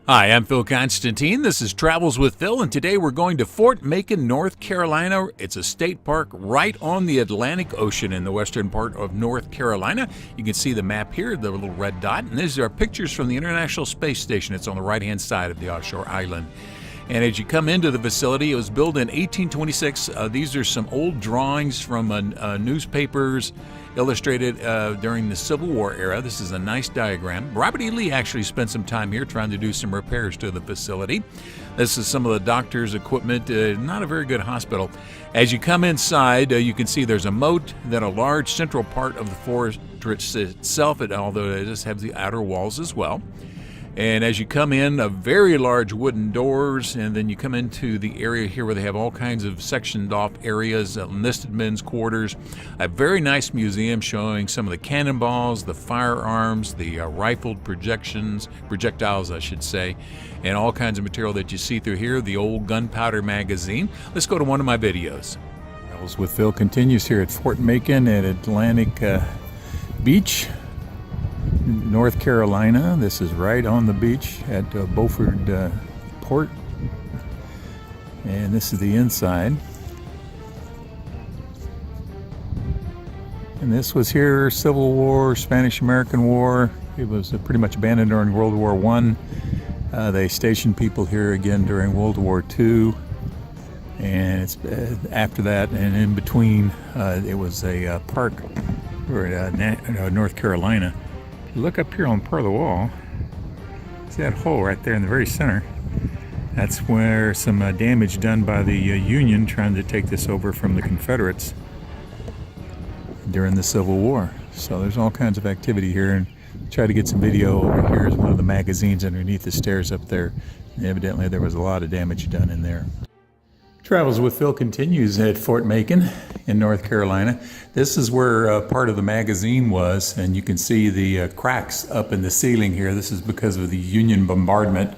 Hi, I'm Phil Constantine. This is Travels with Phil, and today we're going to Fort Macon, North Carolina. It's a state park right on the Atlantic Ocean in the western part of North Carolina. You can see the map here, the little red dot, and these are pictures from the International Space Station. It's on the right-hand side of the offshore island. And as you come into the facility, it was built in 1826. These are some old drawings from newspapers illustrated during the Civil War era. This is a nice diagram. Robert E. Lee actually spent some time here trying to do some repairs to the facility. This is some of the doctor's equipment. Not a very good hospital. As you come inside, you can see there's a moat, then a large central part of the fortress itself, although it does have the outer walls as well. And as you come in, very large wooden doors, and then you come into the area here where they have all kinds of sectioned off areas, enlisted men's quarters, a very nice museum showing some of the cannonballs, the firearms, the rifled projectiles, I should say, and all kinds of material that you see through here, the old gunpowder magazine. Let's go to one of my videos. Travels with Phil continues here at Fort Macon at Atlantic Beach, North Carolina. This is right on the beach at Beaufort Port, and this is the inside. And this was here, Civil War, Spanish-American War. It was pretty much abandoned during World War I. They stationed people here again during World War II, and it's after that and in between it was a park for North Carolina. Look up here on part of the wall. See that hole right there in the very center? That's where some damage done by the Union trying to take this over from the Confederates during the Civil War. So there's all kinds of activity here, and try to get some video over here is one of the magazines underneath the stairs up there. And evidently there was a lot of damage done in there. Travels with Phil continues at Fort Macon in North Carolina. This is where part of the magazine was, and you can see the cracks up in the ceiling here. This is because of the Union bombardment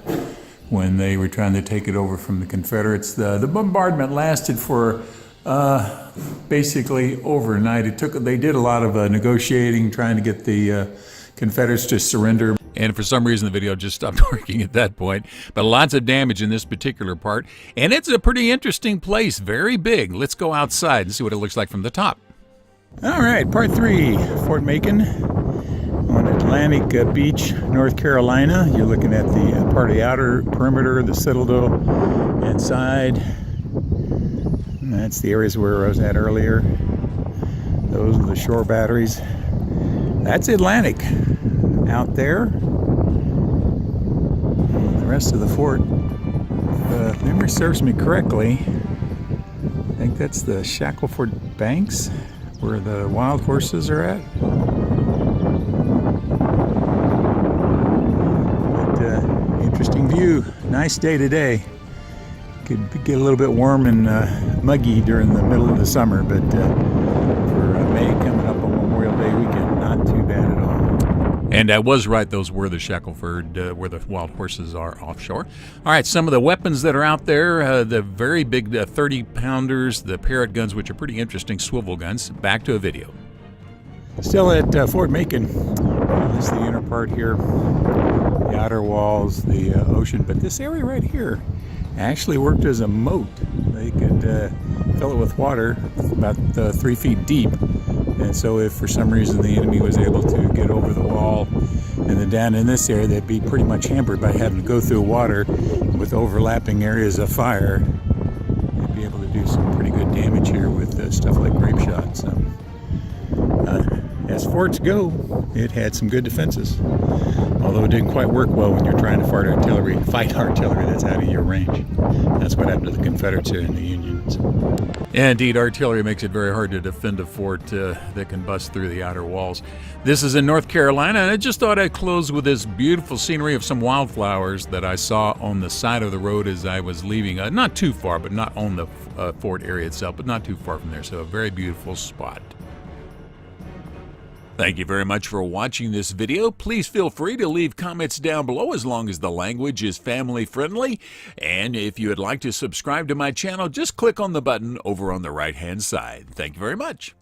when they were trying to take it over from the Confederates. The bombardment lasted for basically overnight. They did a lot of negotiating, trying to get the Confederates to surrender. And for some reason, the video just stopped working at that point. But lots of damage in this particular part. And it's a pretty interesting place, very big. Let's go outside and see what it looks like from the top. All right, part 3, Fort Macon on Atlantic Beach, North Carolina. You're looking at the part of the outer perimeter, the citadel inside. And that's the areas where I was at earlier. Those are the shore batteries. That's Atlantic out there. And the rest of the fort, if memory serves me correctly, I think that's the Shackleford Banks where the wild horses are at. But interesting view. Nice day today. Could get a little bit warm and muggy during the middle of the summer, but for May coming up on Memorial Day weekend, not too bad at all. And I was right, those were the Shackleford, where the wild horses are offshore. All right, some of the weapons that are out there, the very big 30-pounders, the Parrott guns, which are pretty interesting swivel guns. Back to a video. Still at Fort Macon. This is the inner part here, the outer walls, the ocean. But this area right here actually worked as a moat. They could fill it with water about 3 feet deep. And so if for some reason the enemy was able to get over the wall and then down in this area, they'd be pretty much hampered by having to go through water with overlapping areas of fire. They'd be able to do some pretty good damage here with stuff like grape shot. So, as forts go, it had some good defenses. Although it didn't quite work well when you're trying to fight artillery that's out of your range. That's what happened to the Confederates here in the Unions. Yeah, indeed, artillery makes it very hard to defend a fort that can bust through the outer walls. This is in North Carolina, and I just thought I'd close with this beautiful scenery of some wildflowers that I saw on the side of the road as I was leaving. Not too far, but not on the fort area itself, but not too far from there. So a very beautiful spot. Thank you very much for watching this video. Please feel free to leave comments down below as long as the language is family friendly. And if you would like to subscribe to my channel, just click on the button over on the right hand side. Thank you very much.